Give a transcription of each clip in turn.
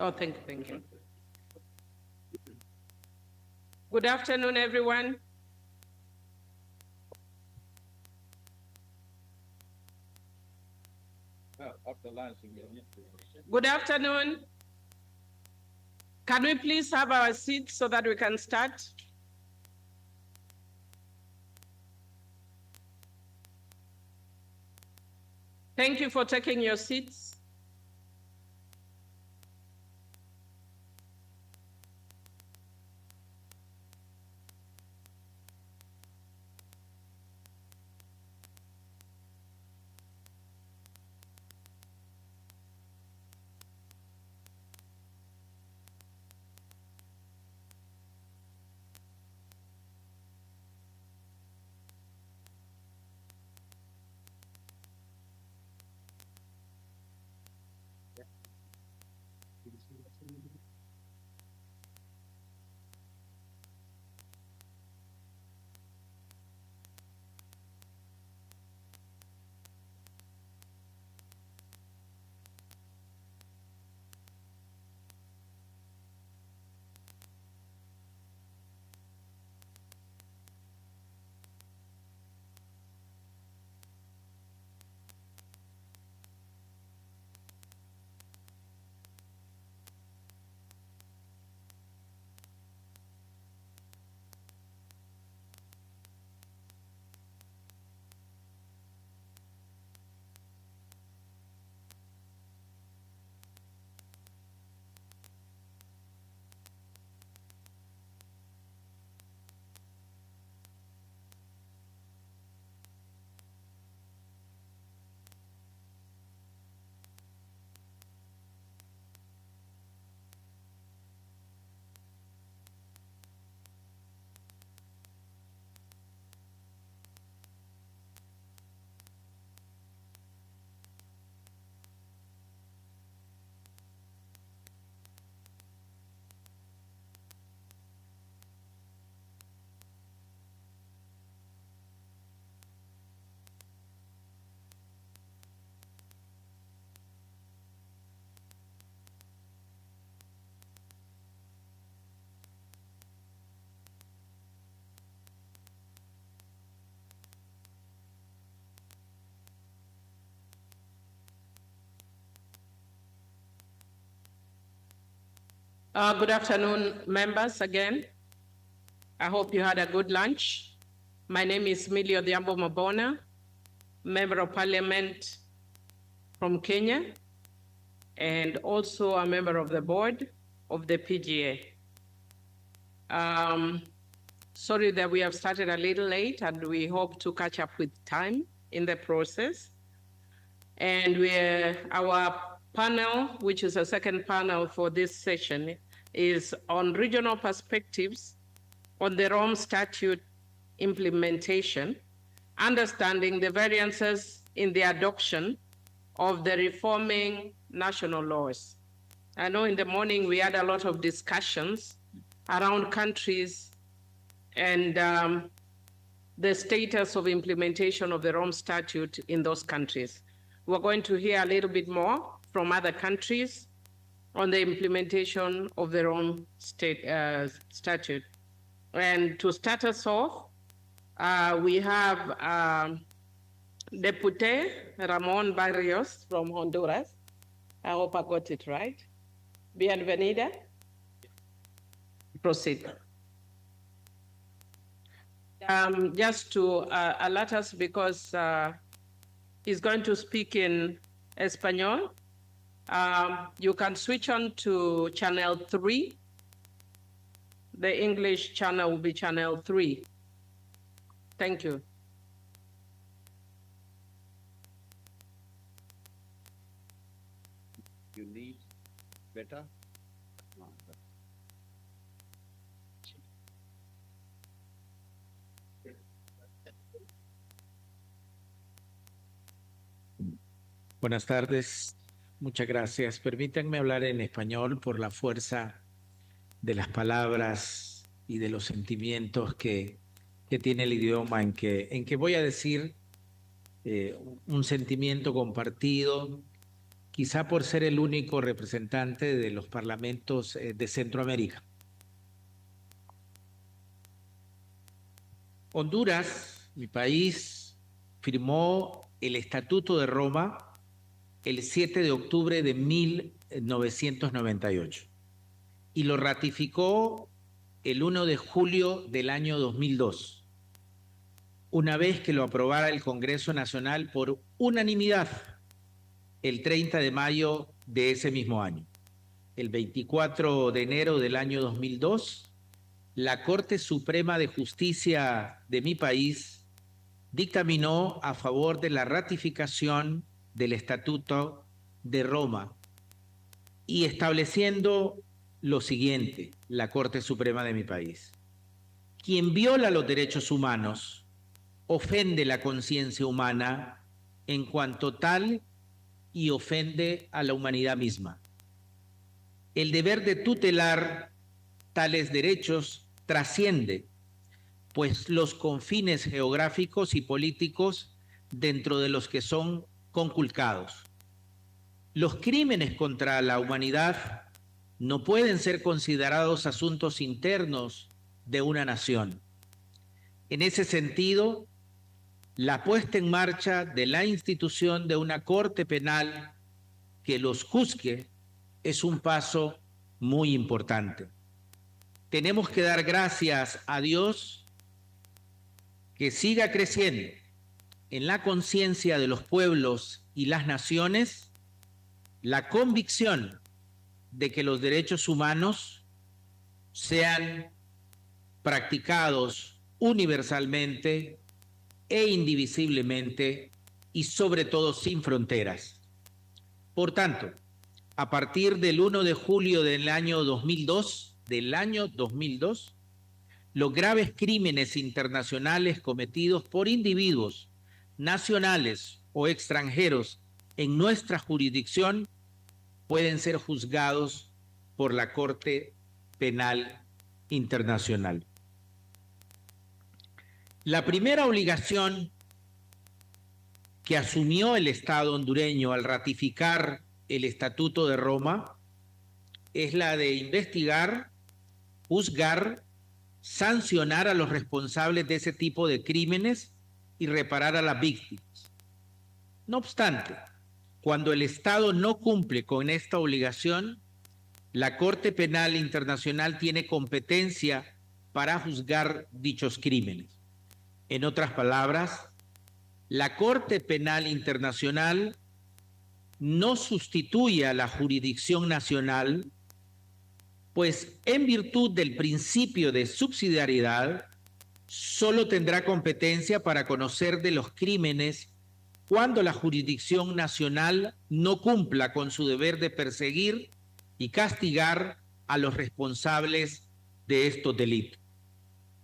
Oh, thank you, thank you. Good afternoon, everyone. Good afternoon. Can we please have our seats so that we can start? Thank you for taking your seats. Good afternoon, members, again. I hope you had a good lunch. My name is Millie Odhiambo Mabona, Member of Parliament from Kenya, and also a member of the board of the PGA. Sorry that we have started a little late, and we hope to catch up with time in the process. And our panel, which is a second panel for this session, is on regional perspectives on the Rome Statute implementation, understanding the variances in the adoption of the reforming national laws. I know in the morning we had a lot of discussions around countries and the status of implementation of the Rome Statute in those countries. We're going to hear a little bit more from other countries on the implementation of the Rome Statute. And to start us off, we have Deputy Ramon Barrios from Honduras. I hope I got it right. Bienvenida. Proceed. Just to alert us, because he's going to speak in Espanol. You can switch on to channel 3. The English channel will be channel 3. Thank you. You need better? Buenas tardes, muchas gracias. Permítanme hablar en español por la fuerza de las palabras y de los sentimientos que tiene el idioma, en que voy a decir un sentimiento compartido quizá por ser el único representante de los parlamentos de Centroamérica. Honduras, mi país, firmó el Estatuto de Roma el 7 de octubre de 1998 y lo ratificó el 1 de julio del año 2002, una vez que lo aprobara el Congreso Nacional por unanimidad el 30 de mayo de ese mismo año. El 24 de enero del año 2002, la Corte Suprema de Justicia de mi país dictaminó a favor de la ratificación del Estatuto de Roma y estableciendo lo siguiente, la Corte Suprema de mi país: quien viola los derechos humanos ofende la conciencia humana en cuanto tal y ofende a la humanidad misma. El deber de tutelar tales derechos trasciende, pues, los confines geográficos y políticos dentro de los que son conculcados. Los crímenes contra la humanidad no pueden ser considerados asuntos internos de una nación. En ese sentido, la puesta en marcha de la institución de una Corte Penal que los juzgue es un paso muy importante. Tenemos que dar gracias a Dios que siga creciendo en la conciencia de los pueblos y las naciones la convicción de que los derechos humanos sean practicados universalmente e indivisiblemente y sobre todo sin fronteras. Por tanto, a partir del 1 de julio del año 2002, los graves crímenes internacionales cometidos por individuos nacionales o extranjeros en nuestra jurisdicción pueden ser juzgados por la Corte Penal Internacional. La primera obligación que asumió el Estado hondureño al ratificar el Estatuto de Roma es la de investigar, juzgar, sancionar a los responsables de ese tipo de crímenes y reparar a las víctimas. No obstante, cuando el Estado no cumple con esta obligación, la Corte Penal Internacional tiene competencia para juzgar dichos crímenes. En otras palabras, la Corte Penal Internacional no sustituye a la jurisdicción nacional, pues en virtud del principio de subsidiariedad, solo tendrá competencia para conocer de los crímenes cuando la jurisdicción nacional no cumpla con su deber de perseguir y castigar a los responsables de estos delitos.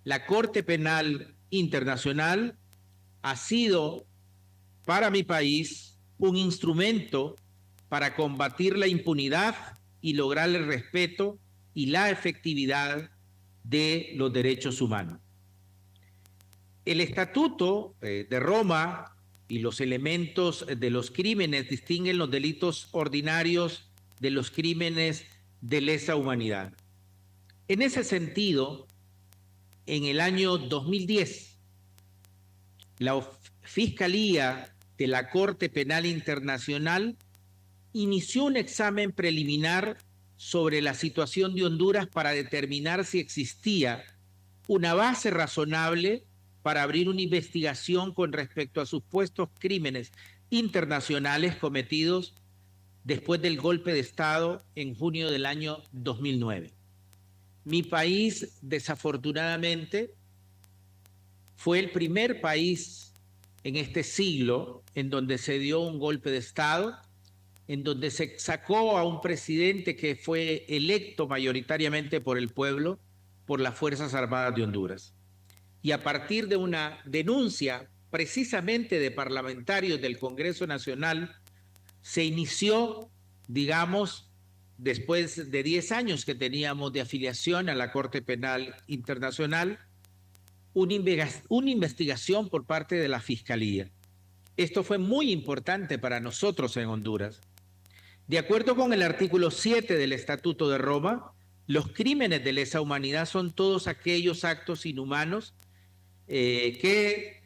La Corte Penal Internacional ha sido para mi país un instrumento para combatir la impunidad y lograr el respeto y la efectividad de los derechos humanos. El Estatuto de Roma y los elementos de los crímenes distinguen los delitos ordinarios de los crímenes de lesa humanidad. En ese sentido, en el año 2010, la Fiscalía de la Corte Penal Internacional inició un examen preliminar sobre la situación de Honduras para determinar si existía una base razonable para abrir una investigación con respecto a supuestos crímenes internacionales cometidos después del golpe de Estado en junio del año 2009. Mi país, desafortunadamente, fue el primer país en este siglo en donde se dio un golpe de Estado, en donde se sacó a un presidente que fue electo mayoritariamente por el pueblo, por las Fuerzas Armadas de Honduras. Y a partir de una denuncia precisamente de parlamentarios del Congreso Nacional, se inició, digamos, después de 10 años que teníamos de afiliación a la Corte Penal Internacional, una investigación por parte de la Fiscalía. Esto fue muy importante para nosotros en Honduras, De acuerdo con el artículo 7 del Estatuto de Roma, los crímenes de lesa humanidad son todos aquellos actos inhumanos que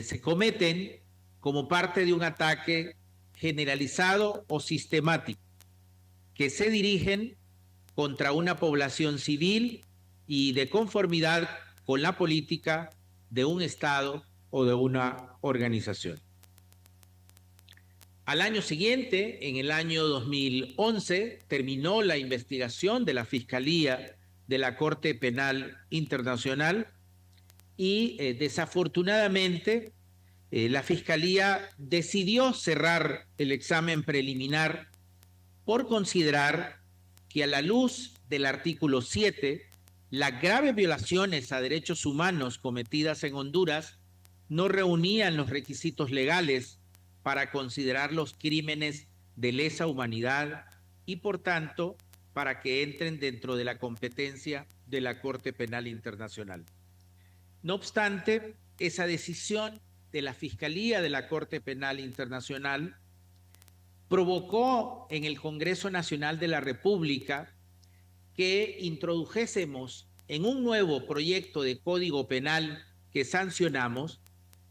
se cometen como parte de un ataque generalizado o sistemático, que se dirigen contra una población civil y de conformidad con la política de un Estado o de una organización. Al año siguiente, en el año 2011, terminó la investigación de la Fiscalía de la Corte Penal Internacional y desafortunadamente la Fiscalía decidió cerrar el examen preliminar por considerar que a la luz del artículo 7, las graves violaciones a derechos humanos cometidas en Honduras no reunían los requisitos legales para considerar los crímenes de lesa humanidad y, por tanto, para que entren dentro de la competencia de la Corte Penal Internacional. No obstante, esa decisión de la Fiscalía de la Corte Penal Internacional provocó en el Congreso Nacional de la República que introdujésemos en un nuevo proyecto de Código Penal que sancionamos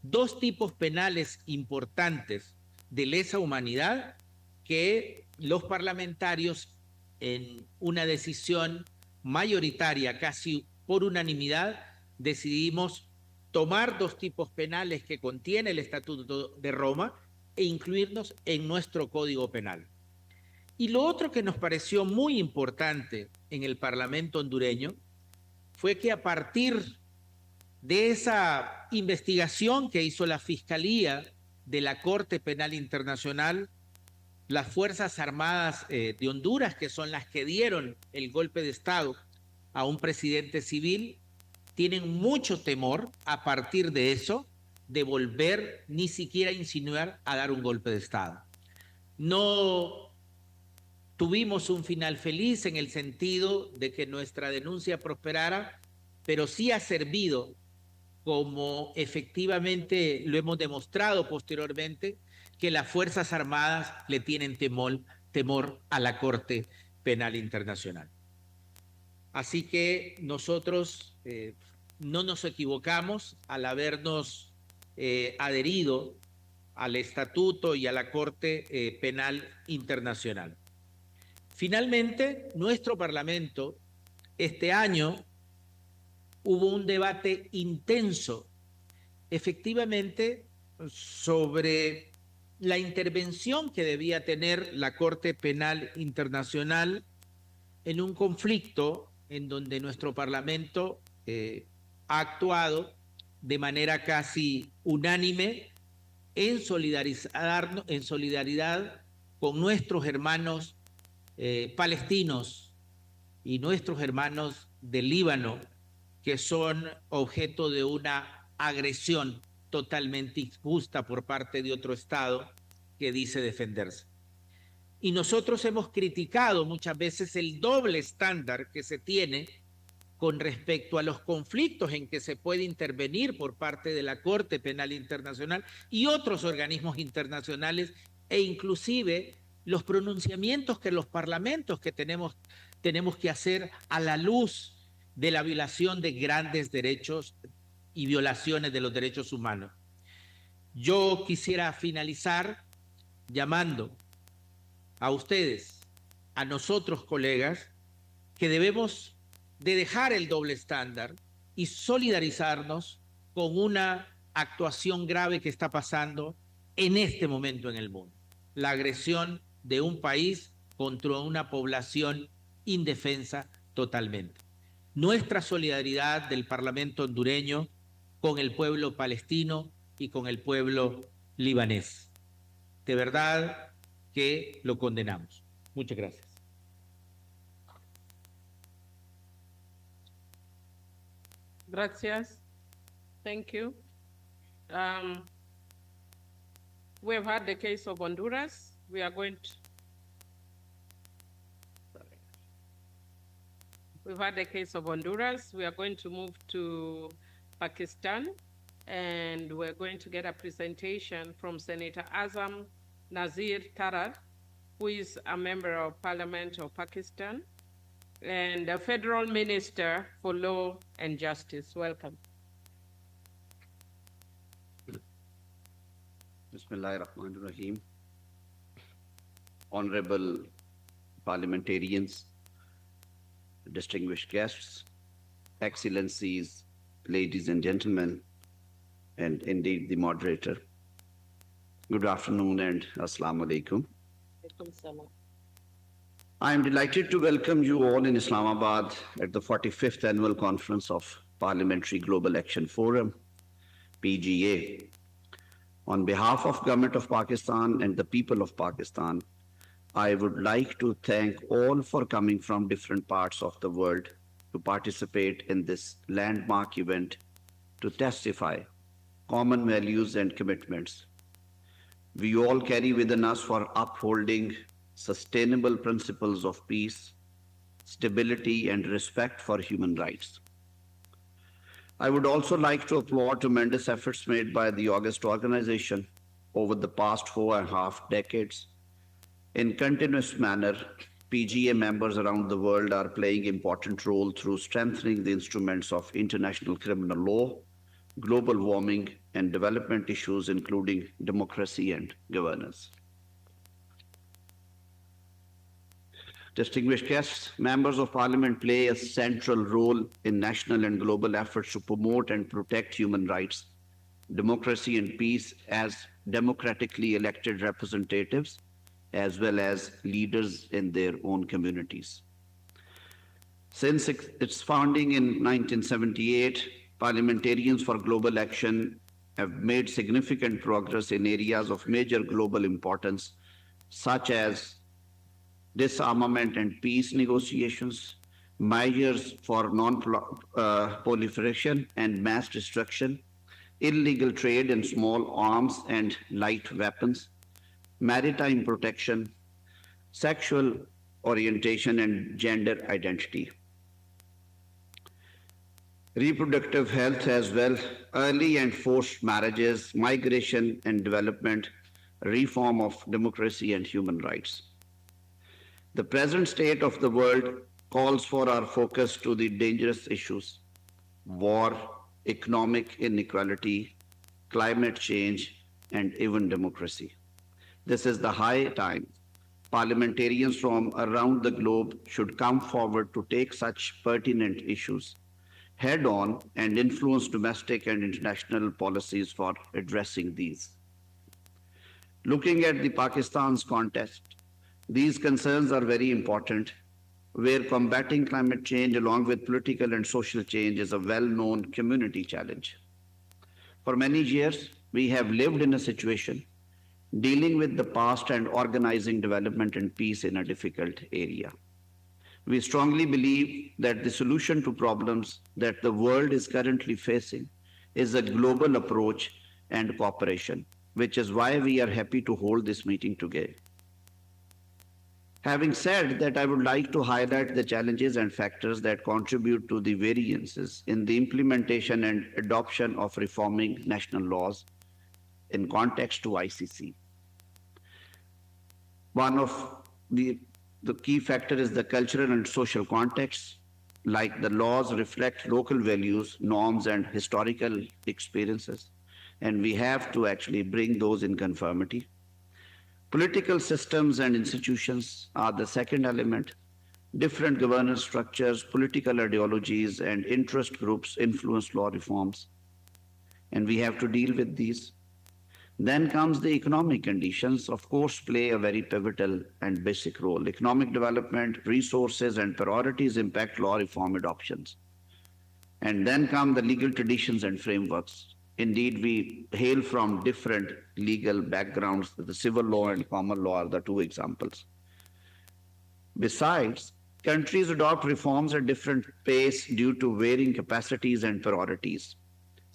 dos tipos penales importantes de lesa humanidad que los parlamentarios en una decisión mayoritaria, casi por unanimidad, decidimos tomar dos tipos penales que contiene el Estatuto de Roma e incluirnos en nuestro Código Penal. Y lo otro que nos pareció muy importante en el Parlamento hondureño fue que a partir de esa investigación que hizo la Fiscalía de la Corte Penal Internacional, las Fuerzas Armadas de Honduras, que son las que dieron el golpe de Estado a un presidente civil, tienen mucho temor a partir de eso de volver ni siquiera a insinuar a dar un golpe de Estado. No tuvimos un final feliz en el sentido de que nuestra denuncia prosperara, pero sí ha servido, como efectivamente lo hemos demostrado posteriormente, que las Fuerzas Armadas le tienen temor a la Corte Penal Internacional. Así que nosotros no nos equivocamos al habernos adherido al Estatuto y a la Corte Penal Internacional. Finalmente, nuestro Parlamento, este año, hubo un debate intenso, efectivamente, sobre la intervención que debía tener la Corte Penal Internacional en un conflicto en donde nuestro Parlamento ha actuado de manera casi unánime en solidaridad con nuestros hermanos palestinos y nuestros hermanos del Líbano, que son objeto de una agresión totalmente injusta por parte de otro Estado que dice defenderse. Y nosotros hemos criticado muchas veces el doble estándar que se tiene con respecto a los conflictos en que se puede intervenir por parte de la Corte Penal Internacional y otros organismos internacionales, e inclusive los pronunciamientos que los parlamentos que tenemos que hacer a la luz de la violación de grandes derechos y violaciones de los derechos humanos. Yo quisiera finalizar llamando a ustedes, a nosotros colegas, que debemos de dejar el doble estándar y solidarizarnos con una actuación grave que está pasando en este momento en el mundo. La agresión de un país contra una población indefensa totalmente. Nuestra solidaridad del Parlamento hondureño con el pueblo palestino y con el pueblo libanés. De verdad que lo condenamos. Muchas gracias. Gracias. Thank you. We have had the case of Honduras. We are going to... Sorry. We've had the case of Honduras. We are going to move to Pakistan, and we're going to get a presentation from Senator Azam Nazir Tarar who is a member of Parliament of Pakistan, and the Federal Minister for Law and Justice. Welcome. Bismillahirrahmanirrahim. Honorable parliamentarians, distinguished guests, excellencies, ladies and gentlemen, and indeed the moderator. Good afternoon and Assalamu alaikum. I am delighted to welcome you all in Islamabad at the 45th Annual Conference of Parliamentary Global Action Forum, PGA. On behalf of Government of Pakistan and the people of Pakistan, I would like to thank all for coming from different parts of the world to participate in this landmark event to testify common values and commitments we all carry within us for upholding sustainable principles of peace, stability, and respect for human rights. I would also like to applaud tremendous efforts made by the August organization over the past 4.5 decades. In continuous manner, PGA members around the world are playing important role through strengthening the instruments of international criminal law, global warming, and development issues, including democracy and governance. Distinguished guests, members of parliament play a central role in national and global efforts to promote and protect human rights, democracy, and peace as democratically elected representatives, as well as leaders in their own communities. Since its founding in 1978, Parliamentarians for Global Action have made significant progress in areas of major global importance, such as disarmament and peace negotiations, measures for non-proliferation and mass destruction, illegal trade in small arms and light weapons, maritime protection, sexual orientation and gender identity, reproductive health as well, early and forced marriages, migration and development, reform of democracy and human rights. The present state of the world calls for our focus to the dangerous issues: war, economic inequality, climate change, and even democracy. This is the high time parliamentarians from around the globe should come forward to take such pertinent issues head on and influence domestic and international policies for addressing these. Looking at the Pakistan's context, these concerns are very important, where combating climate change along with political and social change is a well-known community challenge. For many years, we have lived in a situation dealing with the past and organizing development and peace in a difficult area. We strongly believe that the solution to problems that the world is currently facing is a global approach and cooperation, which is why we are happy to hold this meeting today. Having said that, I would like to highlight the challenges and factors that contribute to the variances in the implementation and adoption of reforming national laws in context to ICC. One of the key factor is the cultural and social context, like the laws reflect local values, norms, and historical experiences, and we have to actually bring those in conformity. Political systems and institutions are the second element. Different governance structures, political ideologies, and interest groups influence law reforms, and we have to deal with these. Then comes the economic conditions, of course, play a very pivotal and basic role. Economic development, resources, and priorities impact law reform adoptions. And then come the legal traditions and frameworks. Indeed, we hail from different legal backgrounds. The civil law and common law are the two examples. Besides, countries adopt reforms at different pace due to varying capacities and priorities.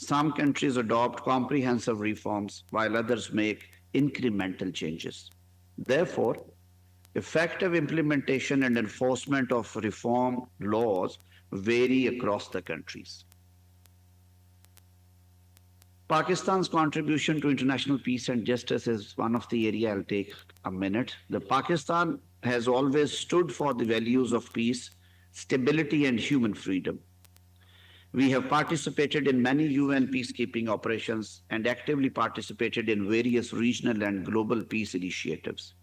Some countries adopt comprehensive reforms, while others make incremental changes. Therefore, effective implementation and enforcement of reform laws vary across the countries. Pakistan's contribution to international peace and justice is one of the area I'll take a minute. The Pakistan has always stood for the values of peace, stability, and human freedom. We have participated in many UN peacekeeping operations and actively participated in various regional and global peace initiatives.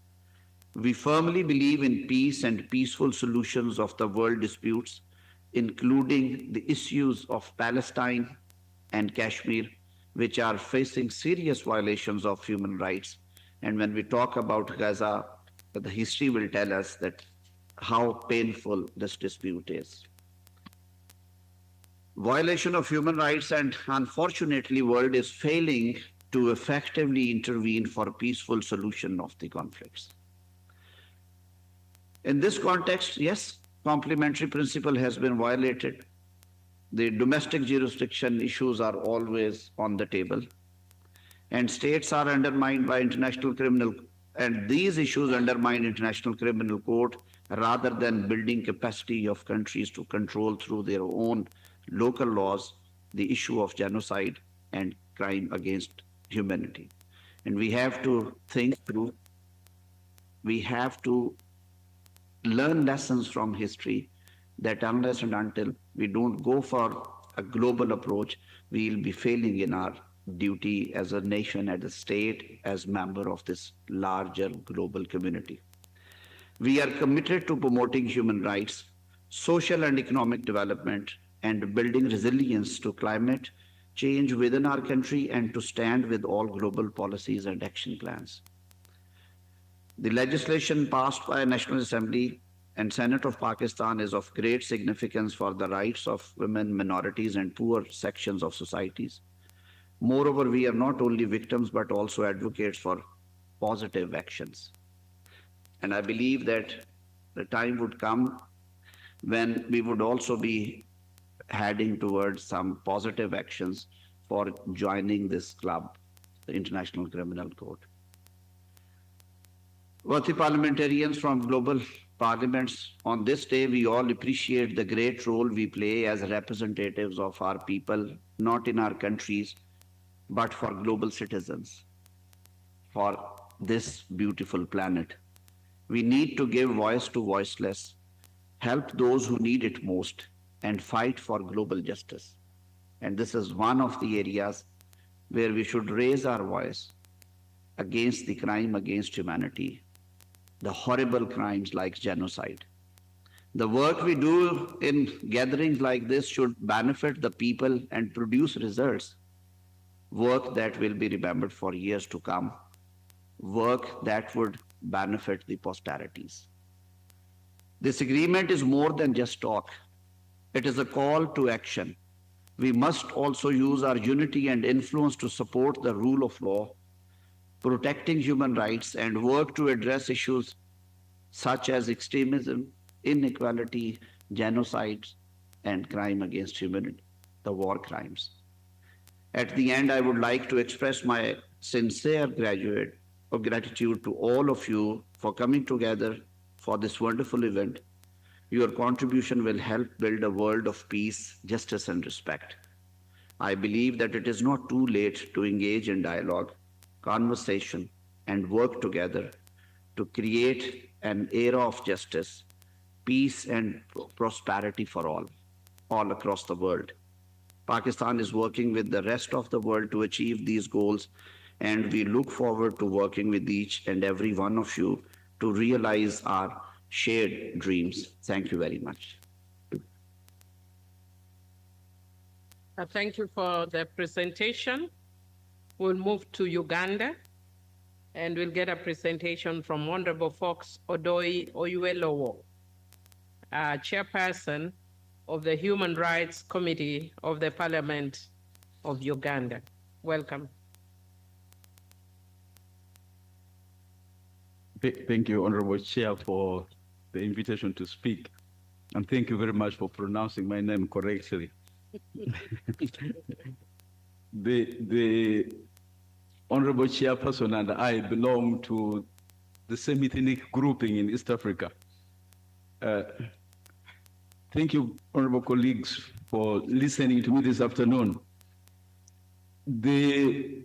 We firmly believe in peace and peaceful solutions of the world disputes, including the issues of Palestine and Kashmir, which are facing serious violations of human rights. And when we talk about Gaza, the history will tell us that how painful this dispute is. Violation of human rights, and unfortunately, world is failing to effectively intervene for peaceful solution of the conflicts. In this context, yes, complementary principle has been violated. The domestic jurisdiction issues are always on the table, and states are undermined by international criminal, and these issues undermine international criminal court rather than building capacity of countries to control through their own local laws the issue of genocide and crime against humanity. And we have to think through, we have to learn lessons from history that unless and until we don't go for a global approach, we will be failing in our duty as a nation, as a state, as member of this larger global community. We are committed to promoting human rights, social and economic development, and building resilience to climate change within our country and to stand with all global policies and action plans. The legislation passed by National Assembly and Senate of Pakistan is of great significance for the rights of women, minorities, and poor sections of societies. Moreover, we are not only victims but also advocates for positive actions. And I believe that the time would come when we would also be heading towards some positive actions for joining this club, the International Criminal Court. Worthy parliamentarians from global parliaments, on this day we all appreciate the great role we play as representatives of our people, not in our countries, but for global citizens, for this beautiful planet. We need to give voice to voiceless, help those who need it most, and fight for global justice. And this is one of the areas where we should raise our voice against the crime against humanity, the horrible crimes like genocide. The work we do in gatherings like this should benefit the people and produce results, work that will be remembered for years to come, work that would benefit the posterities. This agreement is more than just talk. It is a call to action. We must also use our unity and influence to support the rule of law, protecting human rights, and work to address issues such as extremism, inequality, genocides, and crime against humanity, the war crimes. At the end, I would like to express my sincere gratitude to all of you for coming together for this wonderful event. Your contribution will help build a world of peace, justice, and respect. I believe that it is not too late to engage in dialogue, conversation, and work together to create an era of justice, peace, and prosperity for all across the world. Pakistan is working with the rest of the world to achieve these goals, and we look forward to working with each and every one of you to realize our shared dreams. Thank you very much. Thank you for the presentation. We'll move to Uganda, and we'll get a presentation from Honorable Fox Odoi Oyuelowo, Chairperson of the Human Rights Committee of the Parliament of Uganda. Welcome. Thank you, Honorable Chair, for the invitation to speak. And thank you very much for pronouncing my name correctly. the Honorable Chairperson and I belong to the same ethnic grouping in East Africa. Thank you, honorable colleagues, for listening to me this afternoon. The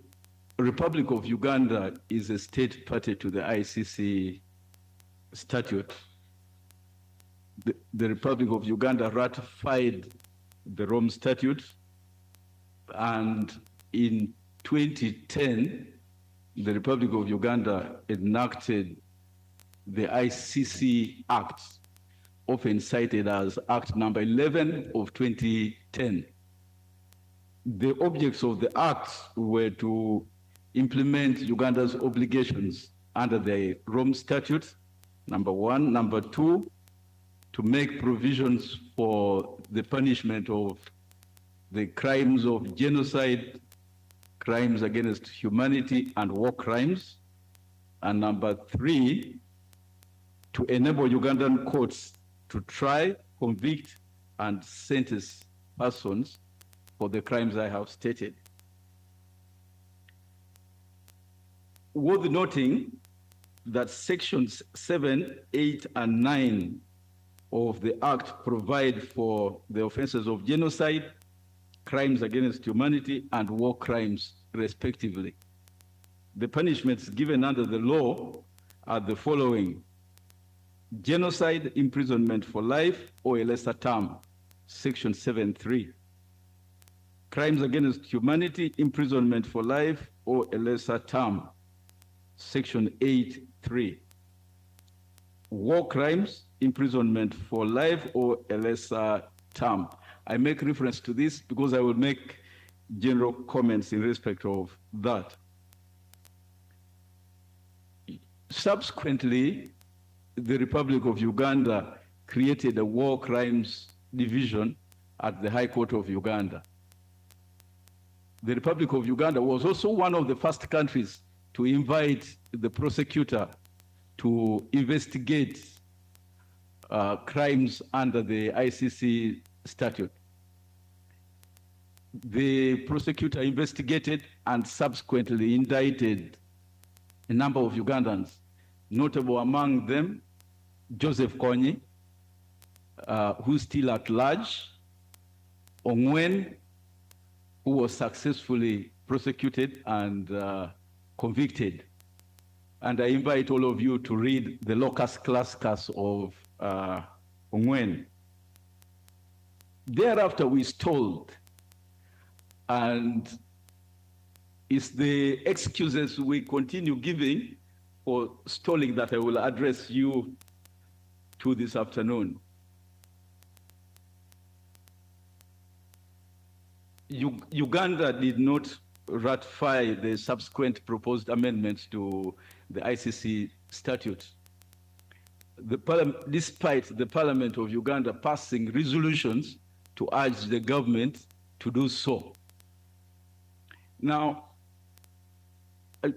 Republic of Uganda is a state party to the ICC statute. The Republic of Uganda ratified the Rome Statute, and in 2010, the Republic of Uganda enacted the ICC Act, often cited as Act number 11 of 2010. The objects of the Act were to implement Uganda's obligations under the Rome Statute, number one. Number two, to make provisions for the punishment of the crimes of genocide, crimes against humanity, and war crimes. And number three, to enable Ugandan courts to try, convict, and sentence persons for the crimes I have stated. Worth noting that sections 7, 8, and 9 of the Act provide for the offenses of genocide, crimes against humanity, and war crimes, respectively. The punishments given under the law are the following: genocide, imprisonment for life or a lesser term, section 7.3. Crimes against humanity, imprisonment for life or a lesser term, section 8.3. War crimes, imprisonment for life or a lesser term. I make reference to this because I will make general comments in respect of that. Subsequently, the Republic of Uganda created a war crimes division at the High Court of Uganda. The Republic of Uganda was also one of the first countries to invite the prosecutor to investigate crimes under the ICC statute. The prosecutor investigated and subsequently indicted a number of Ugandans, notable among them Joseph Kony, who's still at large, Ongwen, who was successfully prosecuted and convicted. And I invite all of you to read the locus classicus of Ongwen. Thereafter, we stalled, and it's the excuses we continue giving for stalling that I will address you to this afternoon. Uganda did not ratify the subsequent proposed amendments to the ICC statute, despite the Parliament of Uganda passing resolutions to urge the government to do so. Now,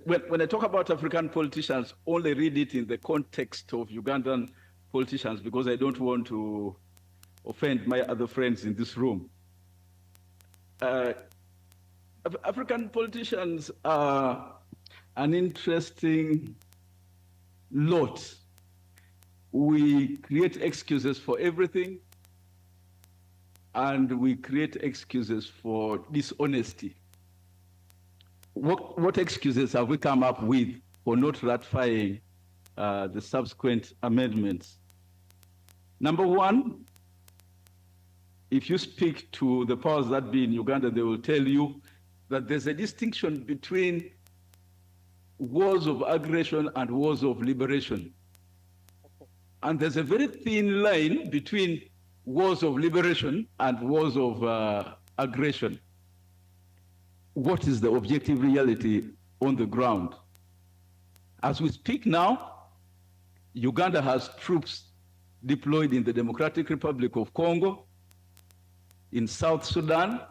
when I talk about African politicians, only read it in the context of Ugandan politicians because I don't want to offend my other friends in this room. African politicians are an interesting lot. We create excuses for everything, and we create excuses for dishonesty. What excuses have we come up with for not ratifying the subsequent amendments? Number one, if you speak to the powers that be in Uganda, they will tell you that there's a distinction between wars of aggression and wars of liberation. And there's a very thin line between wars of liberation and wars of aggression. What is the objective reality on the ground? As we speak now, Uganda has troops deployed in the Democratic Republic of Congo, in South Sudan,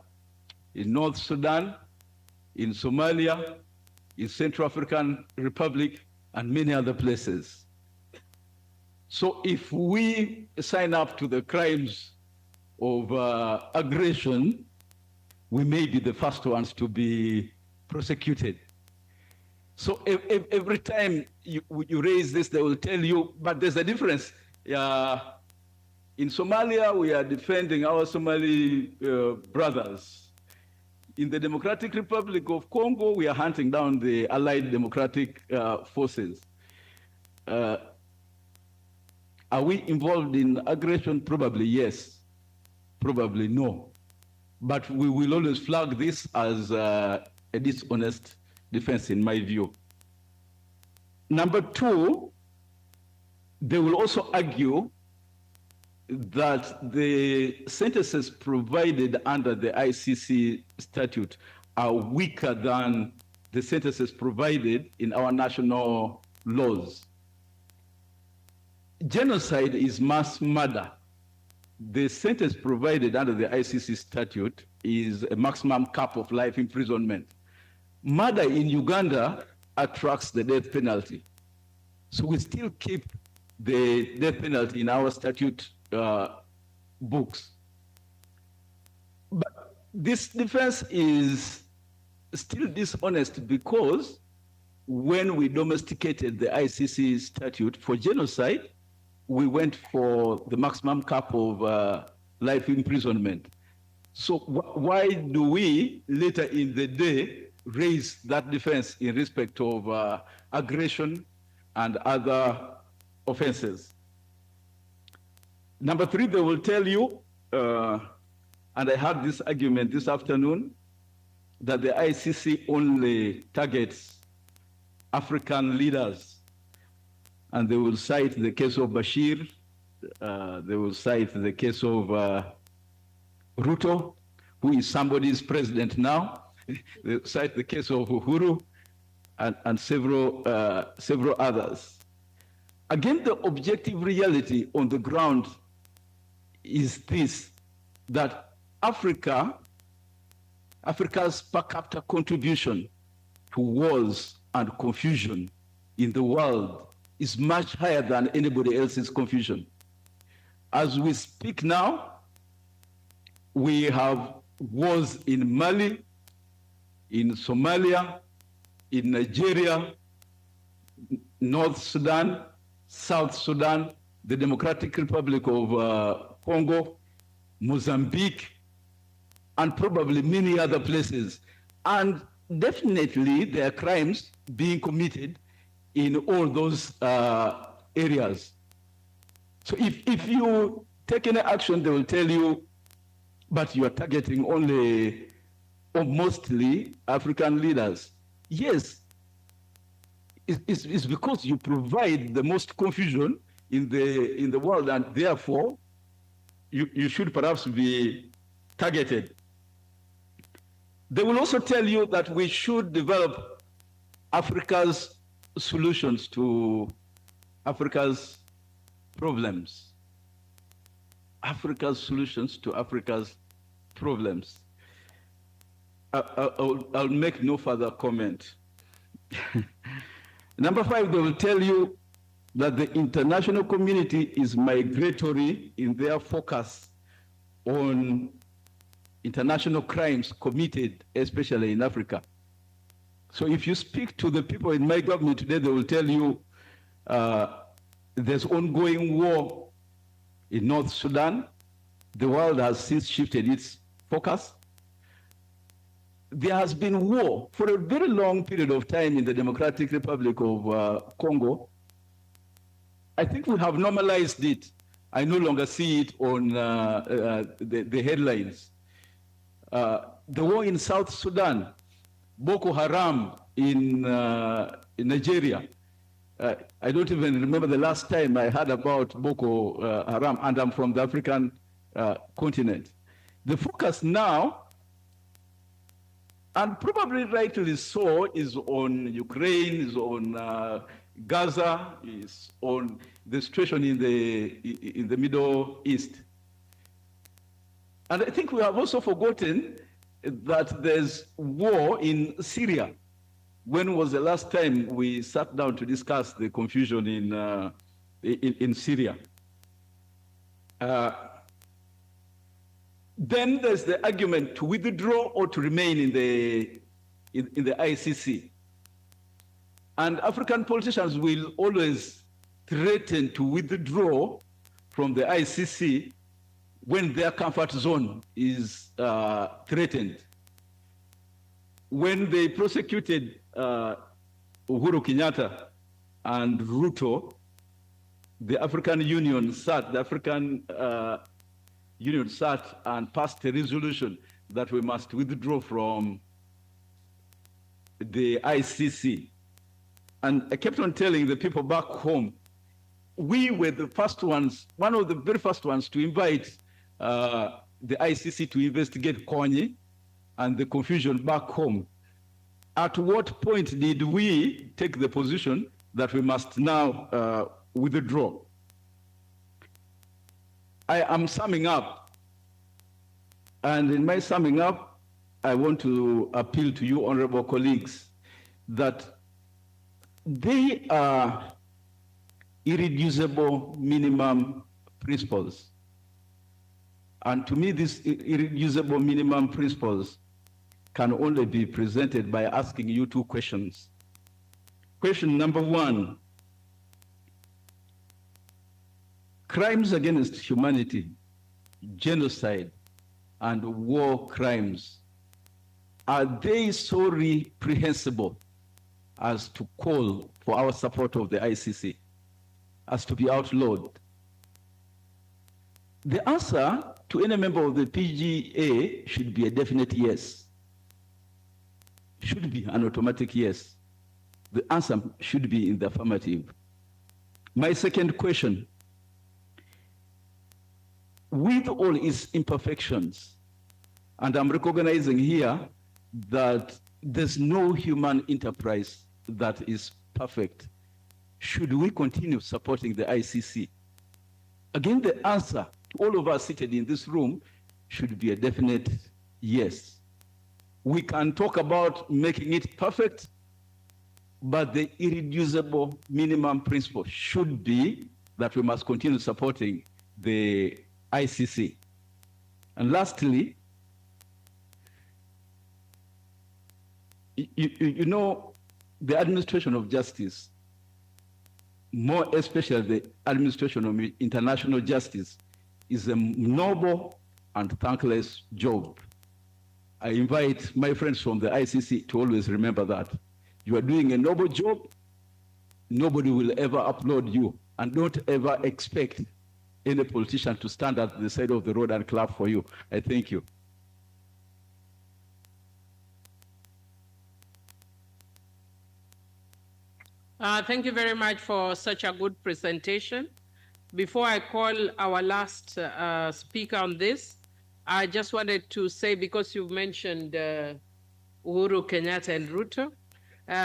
in North Sudan, in Somalia, in Central African Republic, and many other places. So if we sign up to the crimes of aggression, we may be the first ones to be prosecuted. So every time you raise this, they will tell you, but there's a difference. In Somalia, we are defending our Somali brothers. In the Democratic Republic of Congo, we are hunting down the Allied Democratic Forces. Are we involved in aggression? Probably yes, probably no. But we will always flag this as a dishonest defense, in my view. Number two, they will also argue that the sentences provided under the ICC statute are weaker than the sentences provided in our national laws. Genocide is mass murder. The sentence provided under the ICC statute is a maximum cap of life imprisonment. Murder in Uganda attracts the death penalty. So we still keep the death penalty in our statute books. But this defense is still dishonest because when we domesticated the ICC statute for genocide, we went for the maximum cap of life imprisonment. So why do we later in the day raise that defense in respect of aggression and other offenses? Number three, they will tell you, and I had this argument this afternoon, that the ICC only targets African leaders. And they will cite the case of Bashir, they will cite the case of Ruto, who is somebody's president now. They cite the case of Uhuru and several others. Again, the objective reality on the ground is this, that Africa's per capita contribution to wars and confusion in the world is much higher than anybody else's confusion. As we speak now, we have wars in Mali, in Somalia, in Nigeria, North Sudan, South Sudan, the Democratic Republic of Congo, Mozambique, and probably many other places. And definitely there are crimes being committed in all those areas. So if you take any action, they will tell you, but you are targeting only or mostly African leaders. Yes, it's because you provide the most confusion in the world, and therefore you should perhaps be targeted. They will also tell you that we should develop Africa's solutions to Africa's problems. Africa's solutions to Africa's problems. I'll make no further comment. Number five, they will tell you that the international community is migratory in their focus on international crimes committed, especially in Africa. So if you speak to the people in my government today, they will tell you there's ongoing war in North Sudan. The world has since shifted its focus. There has been war for a very long period of time in the Democratic Republic of Congo. I think we have normalized it. I no longer see it on the headlines. The war in South Sudan, Boko Haram in Nigeria. I don't even remember the last time I heard about Boko Haram, and I'm from the African continent. The focus now, and probably rightly so, is on Ukraine, is on Gaza, is on the situation in the Middle East. And I think we have also forgotten that there's war in Syria. When was the last time we sat down to discuss the confusion in Syria? Then there's the argument to withdraw or to remain in the ICC. And African politicians will always threaten to withdraw from the ICC when their comfort zone is threatened. when they prosecuted Uhuru Kenyatta and Ruto, the African Union sat and passed a resolution that we must withdraw from the ICC. And I kept on telling the people back home, we were the first ones, one of the very first ones to invite the ICC to investigate Kony and the confusion back home. At what point did we take the position that we must now withdraw? I am summing up, and in my summing up, I want to appeal to you, honorable colleagues, that they are irreducible minimum principles. And to me, these irreducible minimum principles can only be presented by asking you two questions. Question number one, crimes against humanity, genocide, and war crimes, are they so reprehensible as to call for our support of the ICC, as to be outlawed? The answer to any member of the PGA should be a definite yes. Should be an automatic yes. The answer should be in the affirmative. My second question, with all its imperfections, and I'm recognizing here that there's no human enterprise that is perfect, should we continue supporting the ICC? Again, the answer to all of us seated in this room should be a definite yes. We can talk about making it perfect, but the irreducible minimum principle should be that we must continue supporting the ICC. And lastly, you know, the administration of justice, more especially the administration of international justice, is a noble and thankless job. I invite my friends from the ICC to always remember that. You are doing a noble job. Nobody will ever applaud you, and don't ever expect any politician to stand at the side of the road and clap for you. I thank you. Thank you very much for such a good presentation. Before I call our last speaker on this, I just wanted to say, because you mentioned Uhuru Kenyatta and Ruto,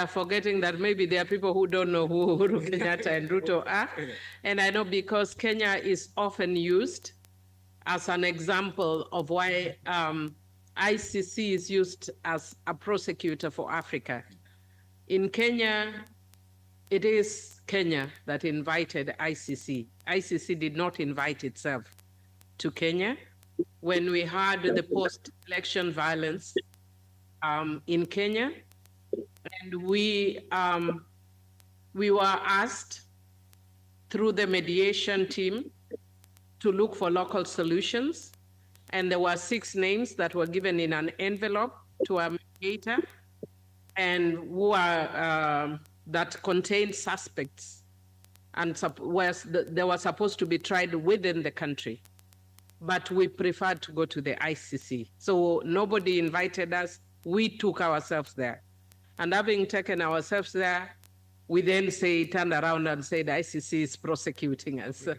forgetting that maybe there are people who don't know who Uhuru Kenyatta and Ruto are. And I know because Kenya is often used as an example of why ICC is used as a prosecutor for Africa. In Kenya, it is Kenya that invited ICC. ICC did not invite itself to Kenya. When we had the post-election violence in Kenya, and we were asked through the mediation team to look for local solutions, and there were 6 names that were given in an envelope to a mediator, and who are that contained suspects, and they were supposed to be tried within the country. But we preferred to go to the ICC. So nobody invited us, we took ourselves there. And having taken ourselves there, we then turned around and said ICC is prosecuting us,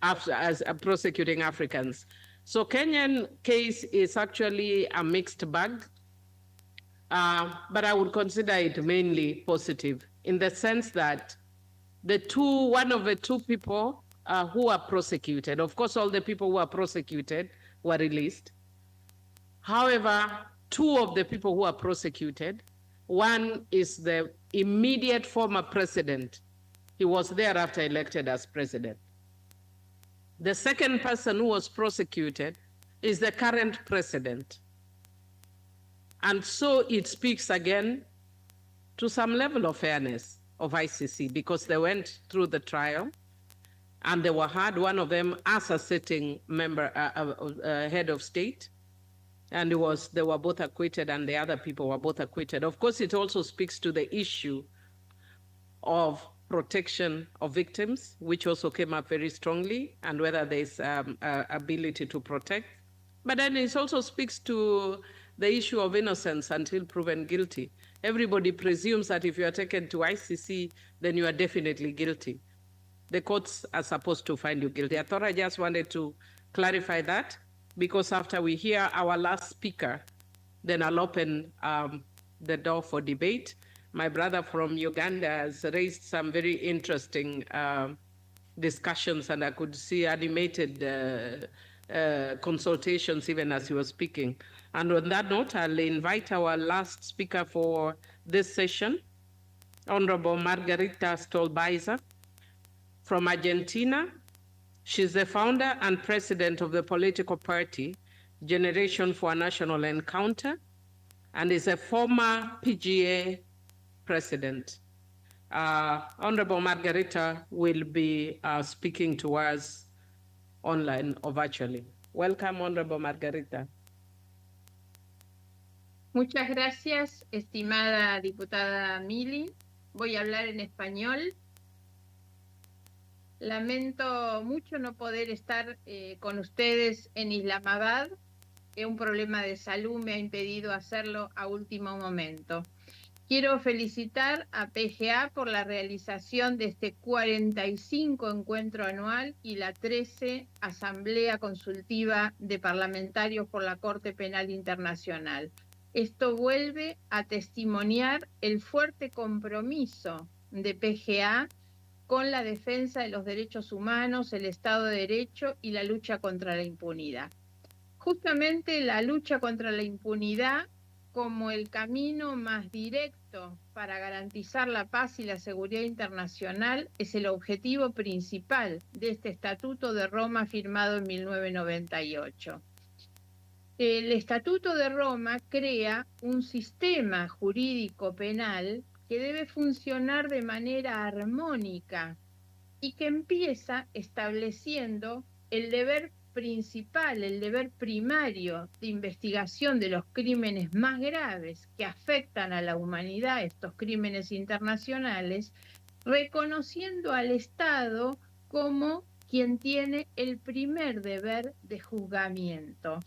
as prosecuting Africans. So Kenyan case is actually a mixed bag, but I would consider it mainly positive, in the sense that one of the 2 people who are prosecuted, of course, all the people who are prosecuted were released. However, 2 of the people who are prosecuted, one is the immediate former president. He was thereafter elected as president. The second person who was prosecuted is the current president. And so it speaks again to some level of fairness of ICC, because they went through the trial and they were heard, one of them as a sitting member, head of state, And they were both acquitted, and the other people were both acquitted. Of course, it also speaks to the issue of protection of victims, which also came up very strongly, and whether there's ability to protect. But then it also speaks to the issue of innocence until proven guilty. Everybody presumes that if you are taken to ICC, then you are definitely guilty. The courts are supposed to find you guilty. I thought I just wanted to clarify that, because after we hear our last speaker, then I'll open the door for debate. My brother from Uganda has raised some very interesting discussions, and I could see animated consultations even as he was speaking. And on that note, I'll invite our last speaker for this session, Honorable Margarita Stolbizer from Argentina. She's the founder and president of the political party Generation for a National Encounter, and is a former PGA president. Honorable Margarita will be speaking to us online or virtually. Welcome, Honorable Margarita. Muchas gracias, estimada diputada Mili. Voy a hablar en español. Lamento mucho no poder estar con ustedes en Islamabad. Un problema de salud me ha impedido hacerlo a último momento. Quiero felicitar a PGA por la realización de este 45 encuentro anual y la 13 Asamblea Consultiva de Parlamentarios por la Corte Penal Internacional. Esto vuelve a testimoniar el fuerte compromiso de PGA con la defensa de los derechos humanos, el Estado de Derecho y la lucha contra la impunidad. Justamente la lucha contra la impunidad como el camino más directo para garantizar la paz y la seguridad internacional es el objetivo principal de este Estatuto de Roma firmado en 1998. El Estatuto de Roma crea un sistema jurídico penal que debe funcionar de manera armónica y que empieza estableciendo el deber principal, el deber primario de investigación de los crímenes más graves que afectan a la humanidad, estos crímenes internacionales, reconociendo al Estado como quien tiene el primer deber de juzgamiento.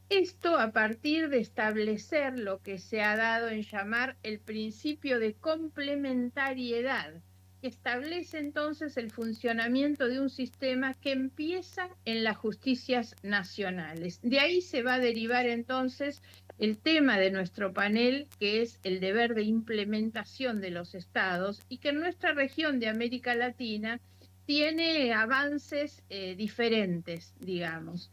Esto a partir de establecer lo que se ha dado en llamar el principio de complementariedad, que establece entonces el funcionamiento de un sistema que empieza en las justicias nacionales. De ahí se va a derivar entonces el tema de nuestro panel, que es el deber de implementación de los estados, y que en nuestra región de América Latina tiene avances diferentes, digamos.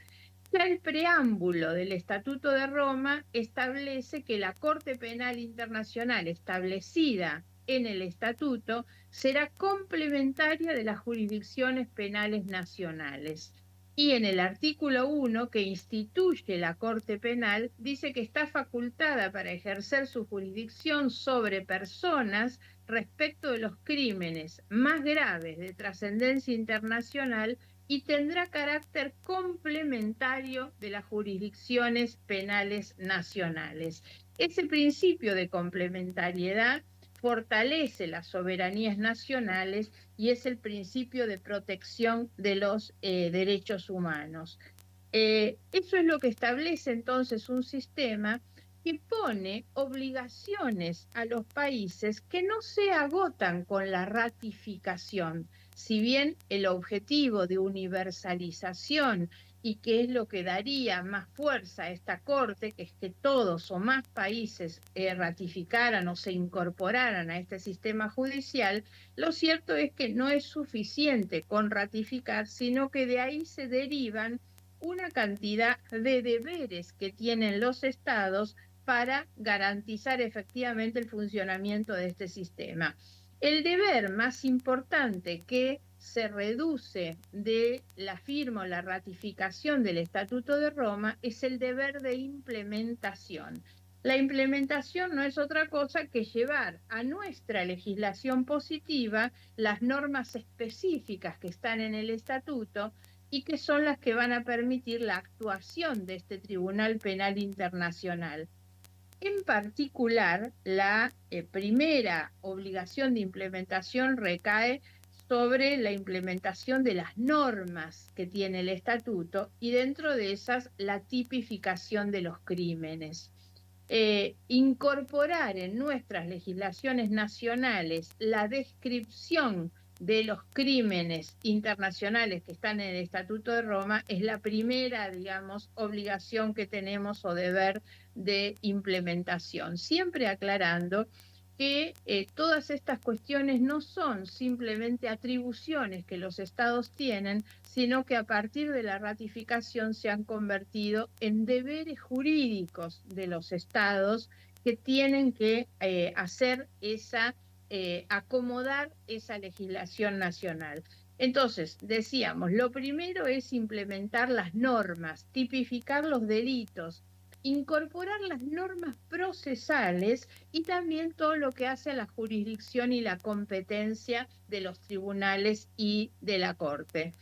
Ya el preámbulo del Estatuto de Roma establece que la Corte Penal Internacional establecida en el Estatuto será complementaria de las jurisdicciones penales nacionales. Y en el artículo 1, que instituye la Corte Penal, dice que está facultada para ejercer su jurisdicción sobre personas respecto de los crímenes más graves de trascendencia internacional y tendrá carácter complementario de las jurisdicciones penales nacionales. Ese principio de complementariedad fortalece las soberanías nacionales y es el principio de protección de los derechos humanos. Eso es lo que establece entonces un sistema que pone obligaciones a los países que no se agotan con la ratificación. Si bien el objetivo de universalización y que es lo que daría más fuerza a esta Corte, que es que todos o más países ratificaran o se incorporaran a este sistema judicial, lo cierto es que no es suficiente con ratificar, sino que de ahí se derivan una cantidad de deberes que tienen los estados para garantizar efectivamente el funcionamiento de este sistema. El deber más importante que se reduce de la firma o la ratificación del Estatuto de Roma es el deber de implementación. La implementación no es otra cosa que llevar a nuestra legislación positiva las normas específicas que están en el Estatuto y que son las que van a permitir la actuación de este Tribunal Penal Internacional. En particular, la primera obligación de implementación recae sobre la implementación de las normas que tiene el estatuto y dentro de esas la tipificación de los crímenes. Incorporar en nuestras legislaciones nacionales la descripción de los crímenes internacionales que están en el Estatuto de Roma es la primera, digamos, obligación que tenemos o deber de implementación, siempre aclarando que todas estas cuestiones no son simplemente atribuciones que los estados tienen, sino que a partir de la ratificación se han convertido en deberes jurídicos de los estados que tienen que hacer esa, acomodar esa legislación nacional. Entonces, decíamos, lo primero es implementar las normas, tipificar los delitos, incorporar las normas procesales y también todo lo que hace a la jurisdicción y la competencia de los tribunales y de la Corte.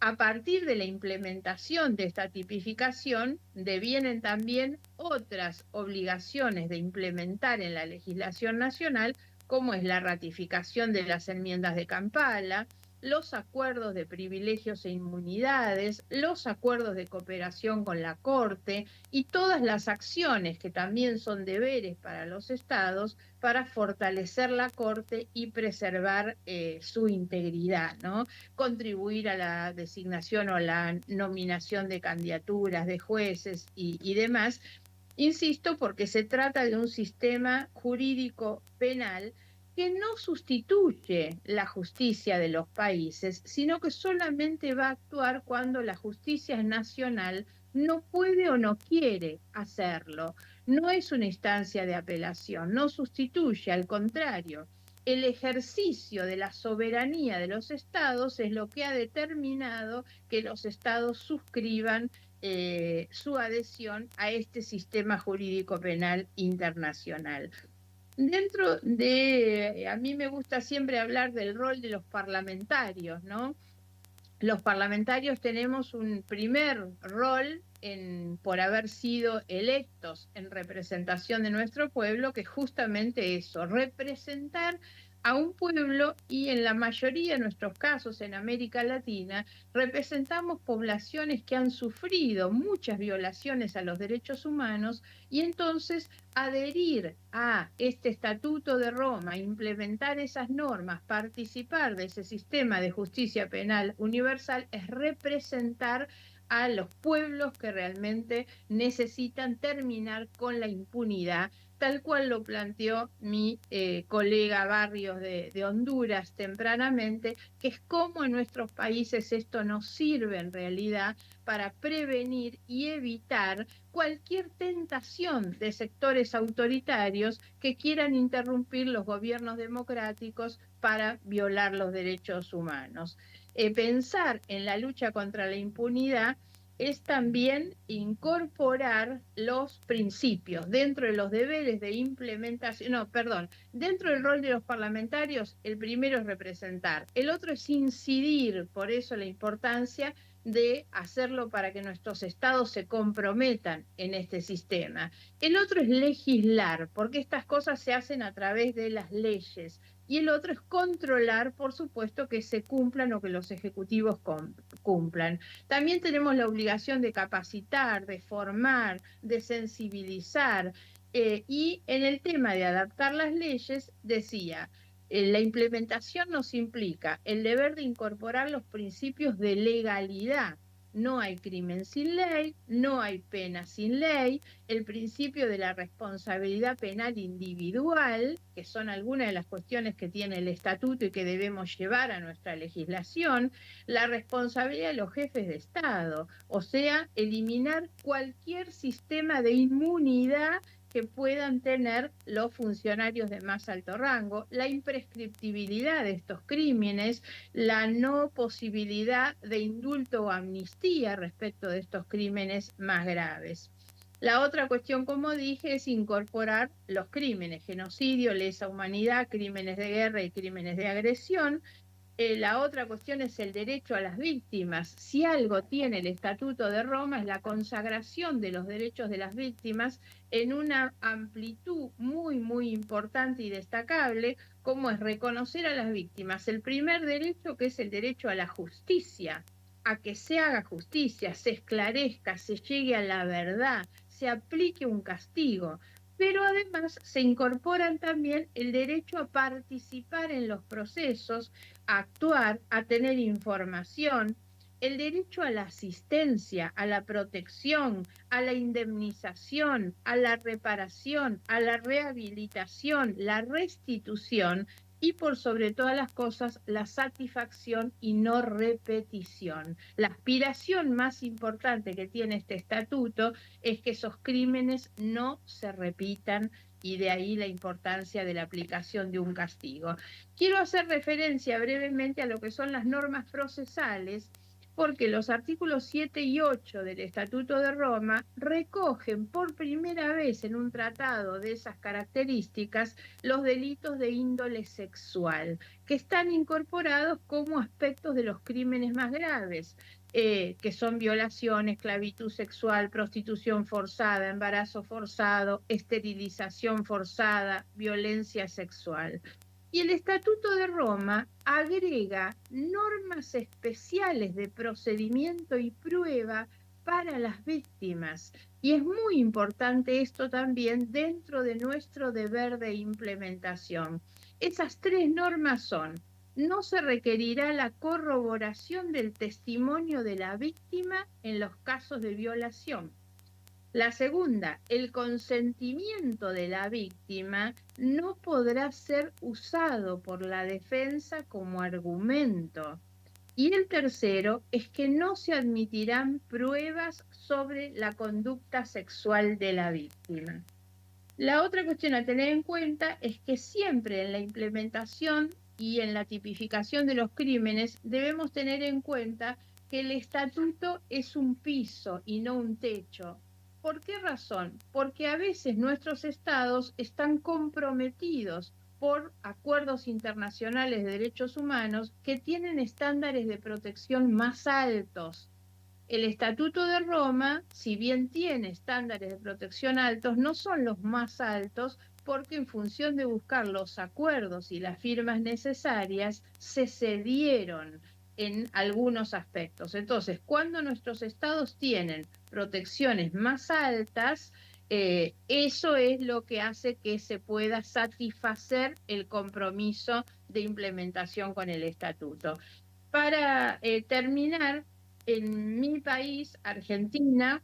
A partir de la implementación de esta tipificación, devienen también otras obligaciones de implementar en la legislación nacional, como es la ratificación de las enmiendas de Kampala, los acuerdos de privilegios e inmunidades, los acuerdos de cooperación con la Corte y todas las acciones que también son deberes para los estados para fortalecer la Corte y preservar su integridad, ¿no? Contribuir a la designación o la nominación de candidaturas de jueces y demás. Insisto, porque se trata de un sistema jurídico penal que no sustituye la justicia de los países, sino que solamente va a actuar cuando la justicia nacional no puede o no quiere hacerlo. No es una instancia de apelación, no sustituye, al contrario. El ejercicio de la soberanía de los estados es lo que ha determinado que los estados suscriban su adhesión a este sistema jurídico penal internacional. Dentro de, a mí me gusta siempre hablar del rol de los parlamentarios, ¿no? Los parlamentarios tenemos un primer rol por haber sido electos en representación de nuestro pueblo, que es justamente eso, representar a un pueblo y en la mayoría de nuestros casos en América Latina representamos poblaciones que han sufrido muchas violaciones a los derechos humanos y entonces adherir a este Estatuto de Roma, implementar esas normas, participar de ese sistema de justicia penal universal es representar a los pueblos que realmente necesitan terminar con la impunidad, tal cual lo planteó mi colega Barrios de Honduras tempranamente, que es cómo en nuestros países esto nos sirve en realidad para prevenir y evitar cualquier tentación de sectores autoritarios que quieran interrumpir los gobiernos democráticos para violar los derechos humanos. Pensar en la lucha contra la impunidad es también incorporar los principios dentro de los deberes de implementación, dentro del rol de los parlamentarios, el primero es representar, el otro es incidir, por eso la importancia de hacerlo para que nuestros estados se comprometan en este sistema. El otro es legislar, porque estas cosas se hacen a través de las leyes. Y el otro es controlar, por supuesto, que se cumplan o que los ejecutivos cumplan. También tenemos la obligación de capacitar, de formar, de sensibilizar. Y en el tema de adaptar las leyes, decía, la implementación nos implica el deber de incorporar los principios de legalidad. No hay crimen sin ley, no hay pena sin ley, el principio de la responsabilidad penal individual, que son algunas de las cuestiones que tiene el estatuto y que debemos llevar a nuestra legislación, la responsabilidad de los jefes de Estado, o sea, eliminar cualquier sistema de inmunidad que puedan tener los funcionarios de más alto rango, la imprescriptibilidad de estos crímenes, la no posibilidad de indulto o amnistía respecto de estos crímenes más graves. La otra cuestión, como dije, es incorporar los crímenes, genocidio, lesa humanidad, crímenes de guerra y crímenes de agresión, La otra cuestión es el derecho a las víctimas. Si algo tiene el Estatuto de Roma es la consagración de los derechos de las víctimas en una amplitud muy, muy importante y destacable, como es reconocer a las víctimas el primer derecho, que es el derecho a la justicia, a que se haga justicia, se esclarezca, se llegue a la verdad, se aplique un castigo. Pero además se incorporan también el derecho a participar en los procesos, a actuar, a tener información, el derecho a la asistencia, a la protección, a la indemnización, a la reparación, a la rehabilitación, la restitución y por sobre todas las cosas la satisfacción y no repetición. La aspiración más importante que tiene este estatuto es que esos crímenes no se repitan y de ahí la importancia de la aplicación de un castigo. Quiero hacer referencia brevemente a lo que son las normas procesales, porque los artículos 7 y 8 del Estatuto de Roma recogen por primera vez en un tratado de esas características los delitos de índole sexual, que están incorporados como aspectos de los crímenes más graves, que son violación, esclavitud sexual, prostitución forzada, embarazo forzado, esterilización forzada, violencia sexual. Y el Estatuto de Roma agrega normas especiales de procedimiento y prueba para las víctimas. Y es muy importante esto también dentro de nuestro deber de implementación. Esas tres normas son: no se requerirá la corroboración del testimonio de la víctima en los casos de violación. La segunda, el consentimiento de la víctima no podrá ser usado por la defensa como argumento. Y el tercero es que no se admitirán pruebas sobre la conducta sexual de la víctima. La otra cuestión a tener en cuenta es que siempre en la implementación y en la tipificación de los crímenes debemos tener en cuenta que el estatuto es un piso y no un techo. ¿Por qué razón? Porque a veces nuestros estados están comprometidos por acuerdos internacionales de derechos humanos que tienen estándares de protección más altos. El Estatuto de Roma, si bien tiene estándares de protección altos, no son los más altos porque en función de buscar los acuerdos y las firmas necesarias, se cedieron en algunos aspectos. Entonces, cuando nuestros estados tienen protecciones más altas, eso es lo que hace que se pueda satisfacer el compromiso de implementación con el estatuto. Para terminar, en mi país, Argentina,